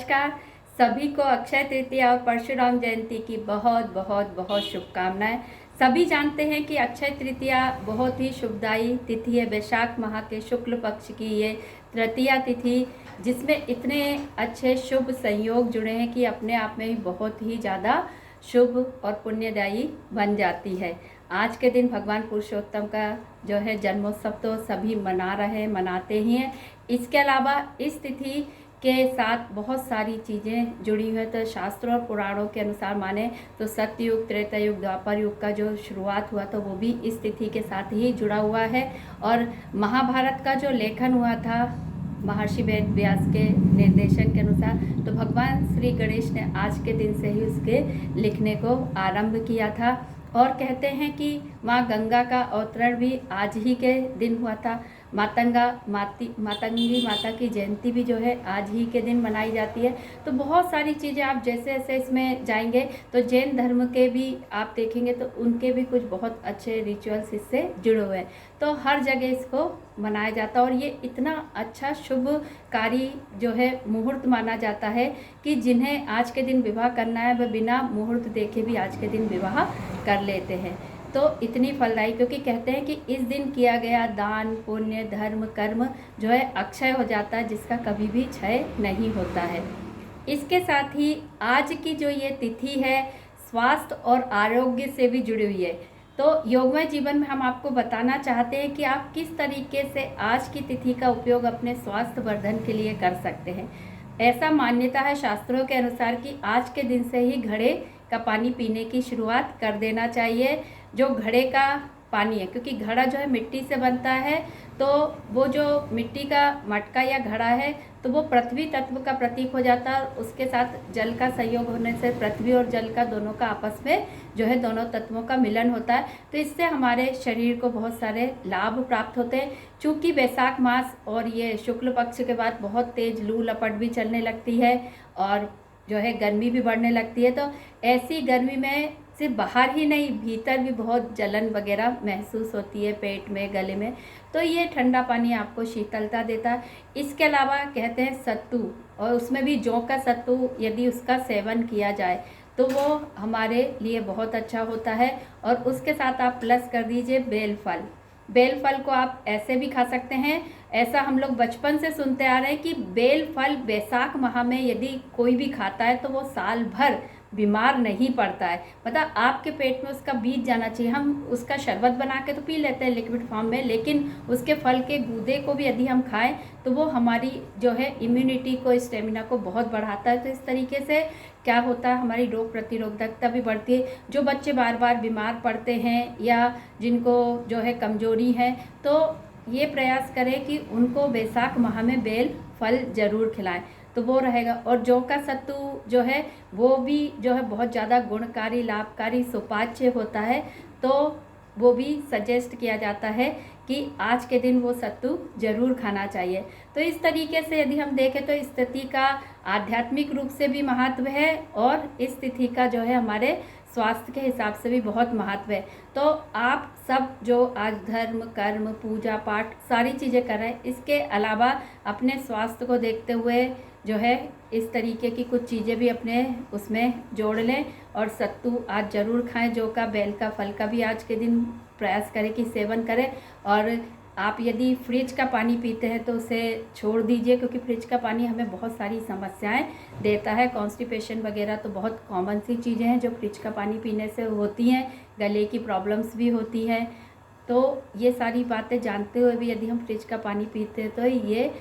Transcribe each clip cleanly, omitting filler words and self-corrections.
नमस्कार। सभी को अक्षय तृतीया और परशुराम जयंती की बहुत बहुत बहुत शुभकामनाएं। सभी जानते हैं कि अक्षय तृतीया बहुत ही शुभदायी तिथि है। वैशाख माह के शुक्ल पक्ष की ये तृतीया तिथि, जिसमें इतने अच्छे शुभ संयोग जुड़े हैं कि अपने आप में ही बहुत ही ज़्यादा शुभ और पुण्यदायी बन जाती है। आज के दिन भगवान पुरुषोत्तम का जो है जन्मोत्सव तो सभी मना रहे हैं, मनाते ही हैं। इसके अलावा इस तिथि के साथ बहुत सारी चीज़ें जुड़ी हुई हैं। तो शास्त्रों और पुराणों के अनुसार माने तो सत्ययुग, त्रेता युग, द्वापर युग का जो शुरुआत हुआ था वो भी इस तिथि के साथ ही जुड़ा हुआ है। और महाभारत का जो लेखन हुआ था महर्षि वेद व्यास के निर्देशन के अनुसार, तो भगवान श्री गणेश ने आज के दिन से ही उसके लिखने को आरंभ किया था। और कहते हैं कि माँ गंगा का अवतरण भी आज ही के दिन हुआ था। मातंगी माता की जयंती भी जो है आज ही के दिन मनाई जाती है। तो बहुत सारी चीज़ें आप जैसे जैसे इसमें जाएंगे तो जैन धर्म के भी आप देखेंगे तो उनके भी कुछ बहुत अच्छे रिचुअल्स इससे जुड़े हुए हैं। तो हर जगह इसको मनाया जाता है और ये इतना अच्छा शुभकारी जो है मुहूर्त माना जाता है कि जिन्हें आज के दिन विवाह करना है वह बिना मुहूर्त देखे भी आज के दिन विवाह कर लेते हैं। तो इतनी फलदायी, क्योंकि कहते हैं कि इस दिन किया गया दान, पुण्य, धर्म, कर्म जो है अक्षय हो जाता है, जिसका कभी भी क्षय नहीं होता है। इसके साथ ही आज की जो ये तिथि है स्वास्थ्य और आरोग्य से भी जुड़ी हुई है। तो योगमय जीवन में हम आपको बताना चाहते हैं कि आप किस तरीके से आज की तिथि का उपयोग अपने स्वास्थ्य वर्धन के लिए कर सकते हैं। ऐसा मान्यता है शास्त्रों के अनुसार कि आज के दिन से ही घड़े का पानी पीने की शुरुआत कर देना चाहिए। जो घड़े का पानी है, क्योंकि घड़ा जो है मिट्टी से बनता है, तो वो जो मिट्टी का मटका या घड़ा है तो वो पृथ्वी तत्व का प्रतीक हो जाता है। उसके साथ जल का संयोग होने से पृथ्वी और जल का दोनों का आपस में जो है दोनों तत्वों का मिलन होता है। तो इससे हमारे शरीर को बहुत सारे लाभ प्राप्त होते हैं। चूँकि वैशाख मास और ये शुक्ल पक्ष के बाद बहुत तेज लू लपट भी चलने लगती है और जो है गर्मी भी बढ़ने लगती है। तो ऐसी गर्मी में सिर्फ बाहर ही नहीं, भीतर भी बहुत जलन वगैरह महसूस होती है, पेट में, गले में। तो ये ठंडा पानी आपको शीतलता देता है। इसके अलावा कहते हैं सत्तू, और उसमें भी जौ का सत्तू यदि उसका सेवन किया जाए तो वो हमारे लिए बहुत अच्छा होता है। और उसके साथ आप प्लस कर दीजिए बेलफल। बेलफल को आप ऐसे भी खा सकते हैं। ऐसा हम लोग बचपन से सुनते आ रहे हैं कि बेलफल वैशाख माह में यदि कोई भी खाता है तो वो साल भर बीमार नहीं पड़ता है। मतलब आपके पेट में उसका बीज जाना चाहिए। हम उसका शरबत बना के तो पी लेते हैं लिक्विड फॉर्म में, लेकिन उसके फल के गूदे को भी यदि हम खाएं तो वो हमारी जो है इम्यूनिटी को, स्टेमिना को बहुत बढ़ाता है। तो इस तरीके से क्या होता है, हमारी रोग प्रतिरोधकता भी बढ़ती है। जो बच्चे बार बार बीमार पड़ते हैं या जिनको जो है कमजोरी है, तो ये प्रयास करें कि उनको वैशाख माह में बेल फल जरूर खिलाएं, तो वो रहेगा। और जौ का सत्तू जो है वो भी जो है बहुत ज़्यादा गुणकारी, लाभकारी, सुपाच्य होता है। तो वो भी सजेस्ट किया जाता है कि आज के दिन वो सत्तू जरूर खाना चाहिए। तो इस तरीके से यदि हम देखें तो इस तिथि का आध्यात्मिक रूप से भी महत्व है और इस तिथि का जो है हमारे स्वास्थ्य के हिसाब से भी बहुत महत्व है। तो आप सब जो आज धर्म, कर्म, पूजा पाठ सारी चीज़ें कर रहे हैं, इसके अलावा अपने स्वास्थ्य को देखते हुए जो है इस तरीके की कुछ चीज़ें भी अपने उसमें जोड़ लें। और सत्तू आज ज़रूर खाएं। जौ का, बेल का, फल का भी आज के दिन प्रयास करें कि सेवन करें। और आप यदि फ्रिज का पानी पीते हैं तो उसे छोड़ दीजिए, क्योंकि फ्रिज का पानी हमें बहुत सारी समस्याएं देता है। कॉन्स्टिपेशन वगैरह तो बहुत कॉमन सी चीज़ें हैं जो फ्रिज का पानी पीने से होती हैं। गले की प्रॉब्लम्स भी होती हैं। तो ये सारी बातें जानते हुए भी यदि हम फ्रिज का पानी पीते हैं तो ये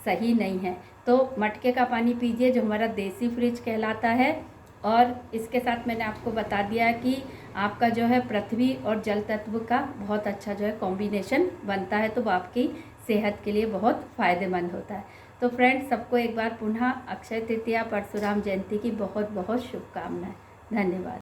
सही नहीं है। तो मटके का पानी पीजिए जो हमारा देसी फ्रिज कहलाता है। और इसके साथ मैंने आपको बता दिया कि आपका जो है पृथ्वी और जल तत्व का बहुत अच्छा जो है कॉम्बिनेशन बनता है, तो वो आपकी सेहत के लिए बहुत फ़ायदेमंद होता है। तो फ्रेंड्स, सबको एक बार पुनः अक्षय तृतीया, परशुराम जयंती की बहुत बहुत शुभकामनाएं। धन्यवाद।